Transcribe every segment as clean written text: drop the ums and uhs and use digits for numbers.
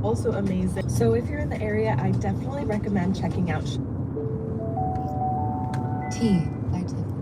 also amazing. So if you're in the area, I definitely recommend checking out Tea by Tiffany.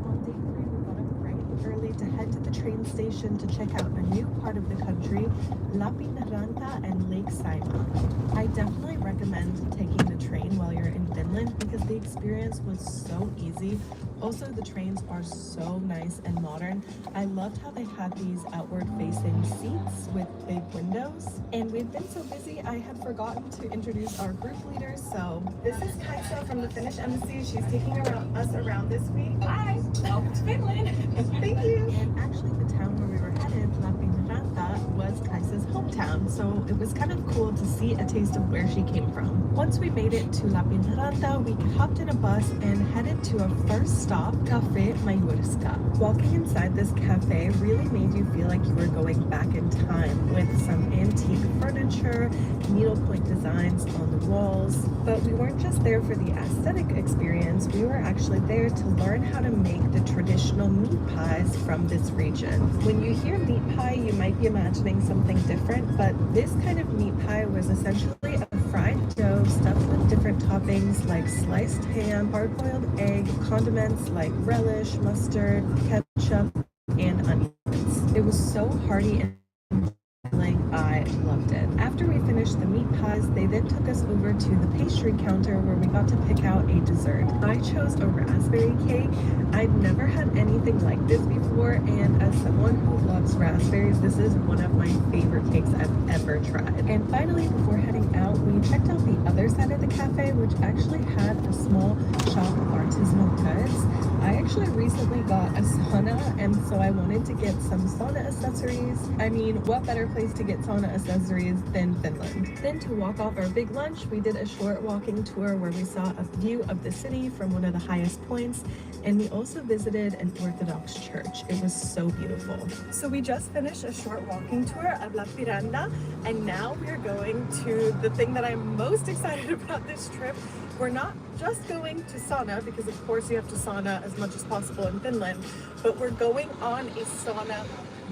On day 3, we got up bright and early to head to the train station to check out a new part of the country, Lappeenranta and Lake Saimaa. I definitely recommend taking the train while you're in Finland because the experience was so easy. Also, the trains are so nice and modern. I loved how they had these outward-facing seats with big windows. And we've been so busy, I had forgotten to introduce our group leaders. So this is Kaisa from the Finnish embassy. She's taking us around this week. Hi, welcome to Finland. Thank you. And actually, the town where we were headed, Lappeenranta, was Kaisa's hometown. So it was kind of cool to see a taste of where she came from. Once we made it to Lappeenranta, we hopped in a bus and headed to our first stop, Cafe Majorska. Walking inside this cafe really made you feel like you were going back in time with some antique furniture, needlepoint designs on the walls. But we weren't just there for the aesthetic experience, we were actually there to learn how to make the traditional meat pies from this region. When you hear meat pie, you might be imagining something different, but this kind of meat pie was essentially a fried dough stuffed with different toppings like sliced ham, hard-boiled egg, condiments like relish, mustard, ketchup, and onions. It was so hearty and filling. I loved it. After we finished the meat pies, they then took us over to the pastry counter where we got to pick out a dessert. I chose a raspberry cake. I'd never had anything like this before, and as someone who loves raspberries, this is one of my favorite cakes I've ever tried. And finally, before heading out, we checked out the other side of the cafe, which actually had a small shop of artisanal goods. I actually recently got a sauna, and so I wanted to get some sauna accessories. I mean, what better place to get sauna accessories than Finland? Then to walk off our big lunch, we did a short walking tour where we saw a view of the city from one of the highest points, and we also visited an Orthodox church. It was so beautiful. So we just finished a short walking tour of Lappeenranta, and now we're going to the thing that I'm most excited about this trip. We're not just going to sauna, because of course you have to sauna as much as possible in Finland, but we're going on a sauna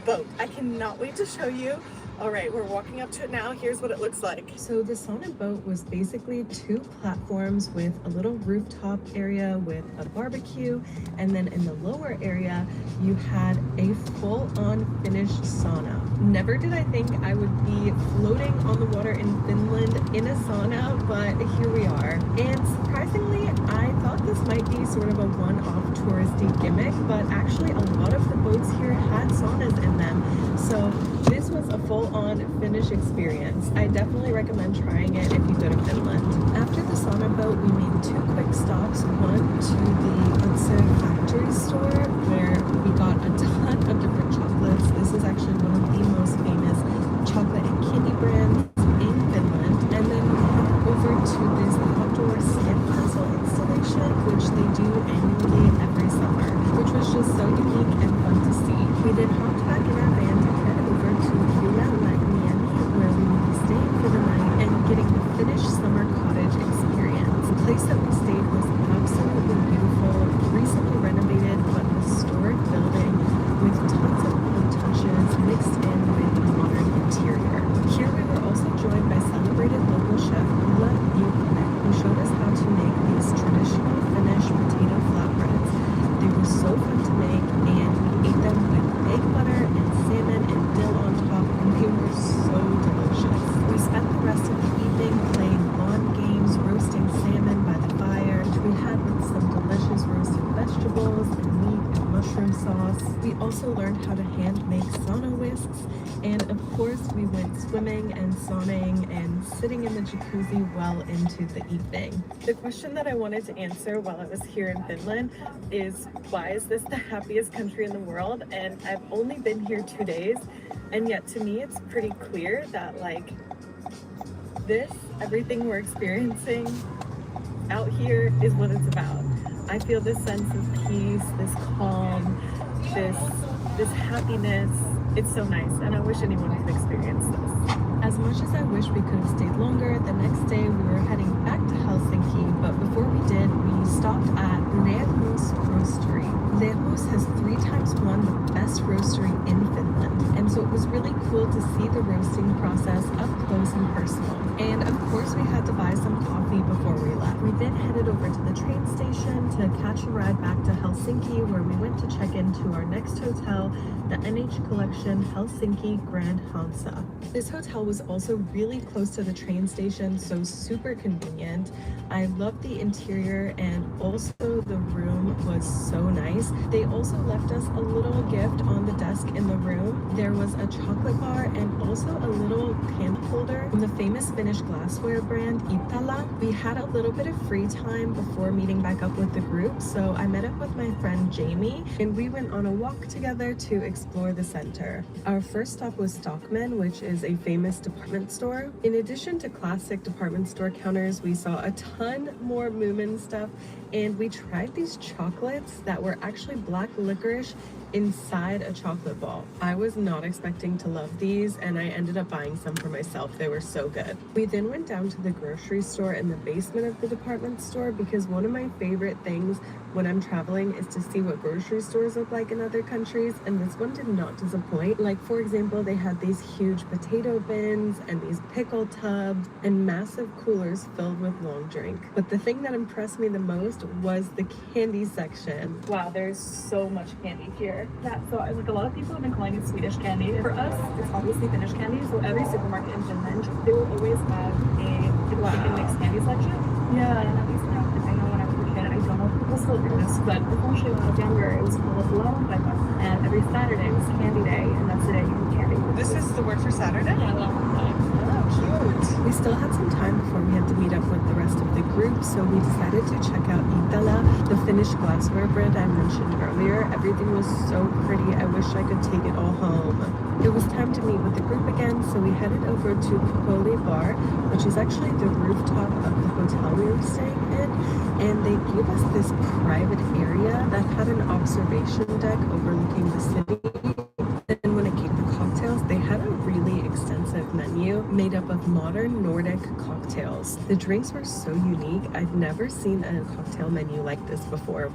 boat. I cannot wait to show you. All right, we're walking up to it now. Here's what it looks like. So the sauna boat was basically 2 platforms with a little rooftop area with a barbecue, and then in the lower area you had a full-on Finnish sauna. Never did I think I would be floating on the water in Finland in a sauna, but here we are. And surprisingly, I thought this might be sort of a one-off touristy gimmick, but actually a lot of the boats here had saunas in them. So this was a full-on Finnish experience. I definitely recommend trying it if you go to Finland. After the sauna boat, we made 2 quick stops. One to the Utse factory store where we got a ton of different chocolates. This is actually one of the most famous chocolate and candy brands in Finland. And then we went over to this outdoor sandcastle installation, which they do annually every summer, which was just so unique and fun to see. We then hopped back in our van to head over to Ylä-Lainiemi, where we will be staying for the night and getting the Finnish summer cottage experience. The place that we stayed was absolutely beautiful, recently renovated but historic building with tons of old touches mixed in with a modern interior. Here we were also joined by celebrated local chef Ulla Jukkonen, who showed us how to make these traditional Finnish potato flatbreads. They were so fun to make, and we ate them with egg butter and salmon and dill on top, and they were so delicious. We spent the rest of the evening playing lawn games, roasting salmon by the fire, which we had with some delicious roasted vegetables and meat and mushroom sauce. We also learned how to hand make sauna whisks, and of course we went swimming and sauning and sitting in the jacuzzi well into the evening. The question that I wanted to answer while I was here in Finland is, why is this the happiest country in the world? And I've only been here 2 days, and yet to me it's pretty clear that like everything we're experiencing out here is what it's about. I feel this sense of peace, this calm, this happiness. It's so nice, and I wish anyone could experience this. As much as I wish we could have stayed longer, the next day we were heading back to Helsinki, but before we did, we stopped at Lehmus Roastery. Lehmus has 3 times won the best roastery in Finland, and so it was really cool to see the roasting process up close and personal. And of course we had to buy some coffee before we left. We then headed over to the train station to catch a ride back to Helsinki, where we went to check into our next hotel, the NH Collection Helsinki Grand Hansa. This hotel was also really close to the train station, so super convenient. I loved the interior, and also the room was so nice. They also left us a little gift on the desk in the room. There was a chocolate bar and also a little candle holder from the famous Finnish glassware brand Iittala. We had a little bit of free time before meeting back up with the group, so I met up with my friend Jamie and we went on a walk together to explore the center. Our first stop was Stockmann, which is a famous department store. In addition to classic department store counters, we saw a ton more Moomin stuff, and we tried these chocolates that were actually black licorice inside a chocolate ball. I was not expecting to love these, and I ended up buying some for myself. They were so good. We then went down to the grocery store in the basement of the department store, because one of my favorite things when I'm traveling is to see what grocery stores look like in other countries, and this one did not disappoint. Like, for example, they had these huge potato bins and these pickle tubs and massive coolers filled with long drink. But the thing that impressed me the most was the candy section. Wow, there's so much candy here. Yeah, so like a lot of people have been calling it Swedish candy. For us, it's obviously Finnish candy. So every supermarket in Finland, they will always have a mixed candy section. Yeah, and at least now, I know when I was a kid, I don't know if people still do this, but essentially when I was younger, it was called Lauantaina, and every Saturday was candy day, and that's the day you eat candy. This is the word for Saturday? Yeah, Lauantaina. Oh, cute. We still had some time before we had to meet up with the rest of the group, so we decided to check out Iittala, the Finnish glassware brand I mentioned earlier. Everything was so pretty. I wish I could take it all home. It was time to meet with the group again, so we headed over to Kukoli Bar, which is actually the rooftop of the hotel we were staying in, and they gave us this private area that had an observation deck overlooking the city. And when it came to cocktails, they had a really extensive menu made up of modern Nordic cocktails. The drinks were so unique. I've never seen a cocktail menu like this before.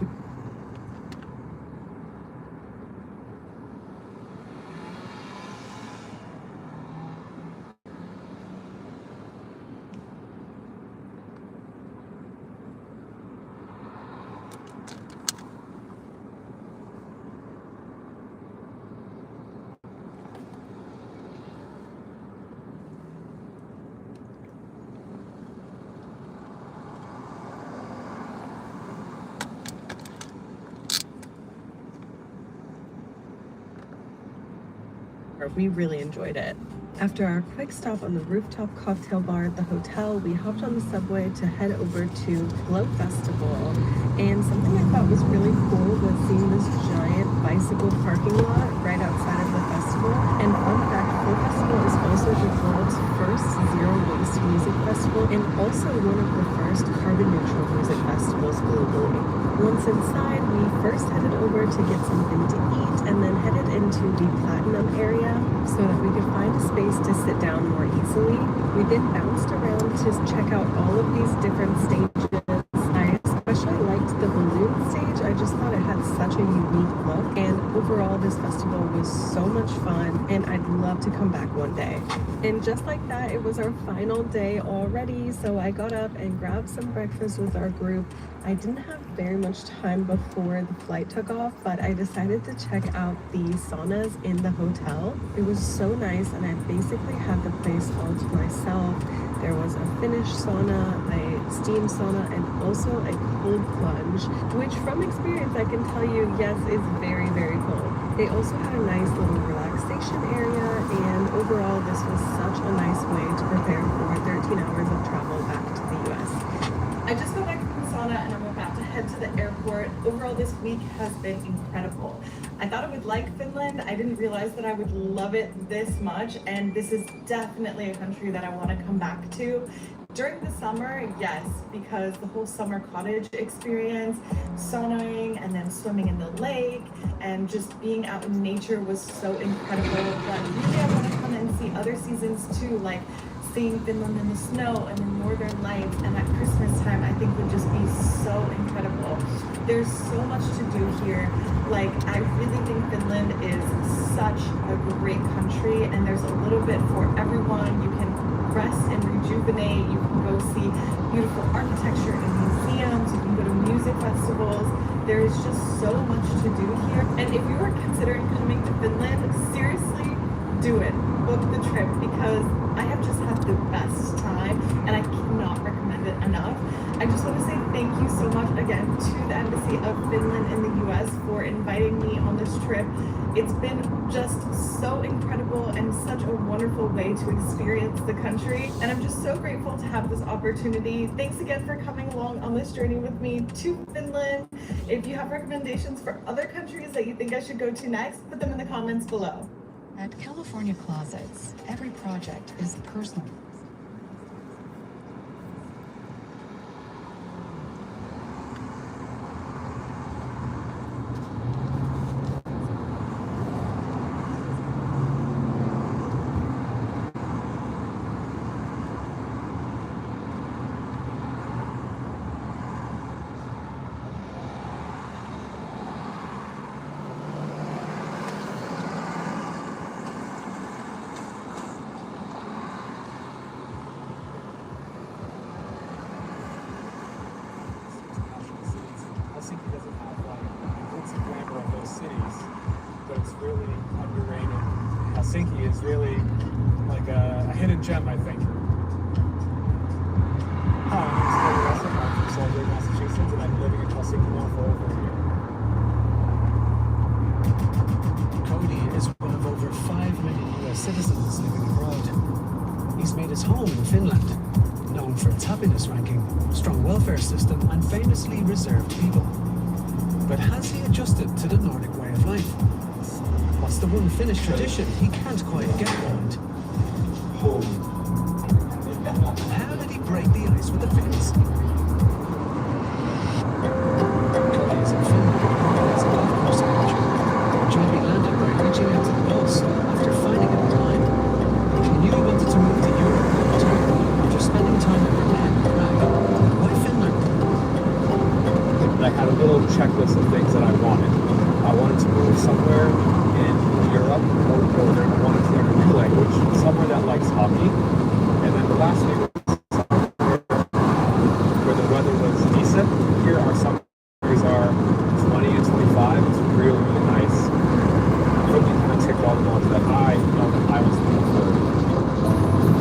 We really enjoyed it. After our quick stop on the rooftop cocktail bar at the hotel, we hopped on the subway to head over to Flow Festival. And something I thought was really cool was seeing this giant bicycle parking lot right outside of the festival. And fun fact, Flow Festival is also the world's first zero-waste music festival, and also one of the first carbon-neutral music festivals globally. Once inside, we first headed over to get something to eat, and then headed into the Platinum area so that we could find a space to sit down more easily. We then bounced around to check out all of these different stages. I especially liked the balloon stage. I just thought it had such a unique look, and overall this festival was so much fun, and I'd love to come back one day. And just like that, it was our final day already, so I got up and grabbed some breakfast with our group. I didn't have very much time before the flight took off, but I decided to check out the saunas in the hotel. It was so nice, and I basically had the place all to myself. There was a Finnish sauna, a steam sauna, and also a cold plunge, which from experience I can tell you, yes, is very, very cold. They also had a nice little relaxation area, and overall this was such a nice way to prepare for 13 hours of travel back to the US. I just got back from the sauna and I'm about to head to the airport. Overall, this week has been incredible. I thought I would like Finland. I didn't realize that I would love it this much, and this is definitely a country that I want to come back to. During the summer, yes, because the whole summer cottage experience, saunaing and then swimming in the lake and just being out in nature was so incredible. But really I want to come and see other seasons too, like seeing Finland in the snow and the northern lights, and at Christmas time I think would just be so incredible. There's so much to do here. Like, I really think Finland is such a great country, and there's a little bit for everyone. You can rest and rejuvenate. You can go see beautiful architecture in museums. You can go to music festivals. There is just so much to do here. And if you are considering coming to Finland, seriously, do it. Book the trip, because I have just had the best time and I cannot recommend it enough. I just want to say thank you so much again to the Embassy of Finland in the US for inviting me on this trip. It's been just so incredible and such a wonderful way to experience the country. And I'm just so grateful to have this opportunity. Thanks again for coming along on this journey with me to Finland. If you have recommendations for other countries that you think I should go to next, put them in the comments below. At California Closets, every project is personal. Helsinki doesn't have like the glitz and glamour of those cities, but it's really underrated. Helsinki is really like a hidden gem, I think. Hi, my name is Cody Russell. I'm from Salisbury, Massachusetts, and I've been living in Helsinki now for over a year. Cody is one of over 5 million US citizens living abroad. He's made his home in Finland, known for its happiness ranking, strong welfare system, and famously reserved people. But has he adjusted to the Nordic way of life? What's the one Finnish tradition he can't quite get behind? Home. How did he break the ice with the Finns? Cody is in Finland as a golf course manager. Johnny landed by reaching out to the boss after finding it online. He knew he wanted to move to Europe long term after spending time in Berlin and Prague. Why Finland? I had a little checklist of things that I wanted. I wanted to move somewhere in Europe or Northern. I wanted to learn a new language, somewhere that likes hockey. And then the last thing was somewhere where the weather was decent. Here our summers are 20 and 25. It's really, really nice. Really kind of ticked all the ones that I know that I was looking for.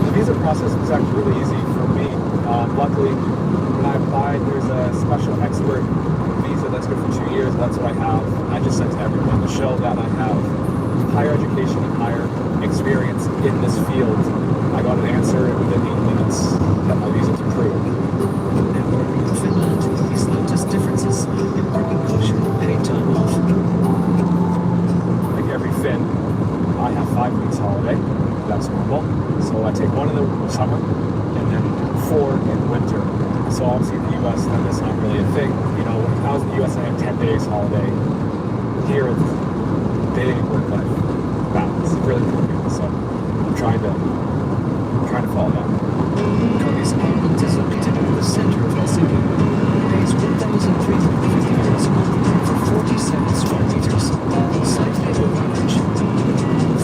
The visa process was actually really easy for me. Luckily, when I applied, there's a special expert visa that's good for 2 years. That's what I have. I just sent to everyone to show that I have higher education and higher experience in this field. I got an answer within 8 minutes that my visa's approved. Now working in Finland, he's noticed differences in working culture and paid time off. Like every Finn, I have 5 weeks holiday. That's normal. So I take 1 in the summer and then 4 in winter. So obviously in the US, then that's not really a thing. You know, when I was in the US, I had 10 days holiday. Here, it's big work-life balance. It's really important. So I'm trying to follow that. Cody's apartment is located in the center of Helsinki. He pays 1,350 euros a month for 47 square meters, slightly above average.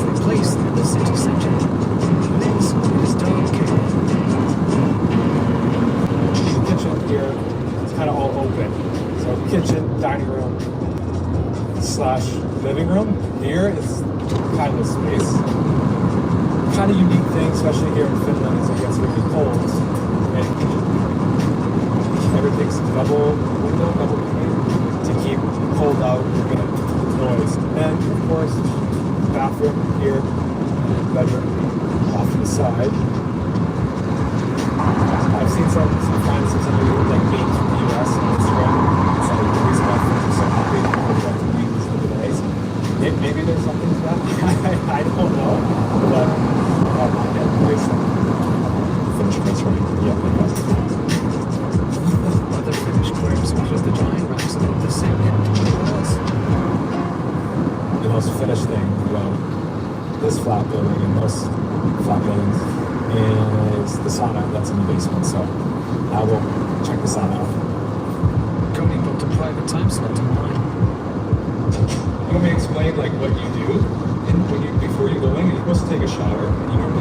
For a place in the city center, he lives with his dog Kate. The kitchen here is kind of all open. So kitchen, dining room, / living room. Here is kind of a space. Kind of unique thing, especially here in Finland, is it gets really cold. And everything's double window, double pane to keep cold out and noise. And of course, bathroom here, bedroom off to the side. I've seen some friends and some people like memes from the US on Instagram. It's like the reason why Finns are so happy to memes for the days. Maybe there's something to that. I don't know. But yeah, Finnish friends, right? Yeah. rooftop buildings is the sauna that's in the basement. So I will check the sauna out. Cody booked a private time slot online. Let me explain like what you do and when you before you go in, you're supposed to take a shower and you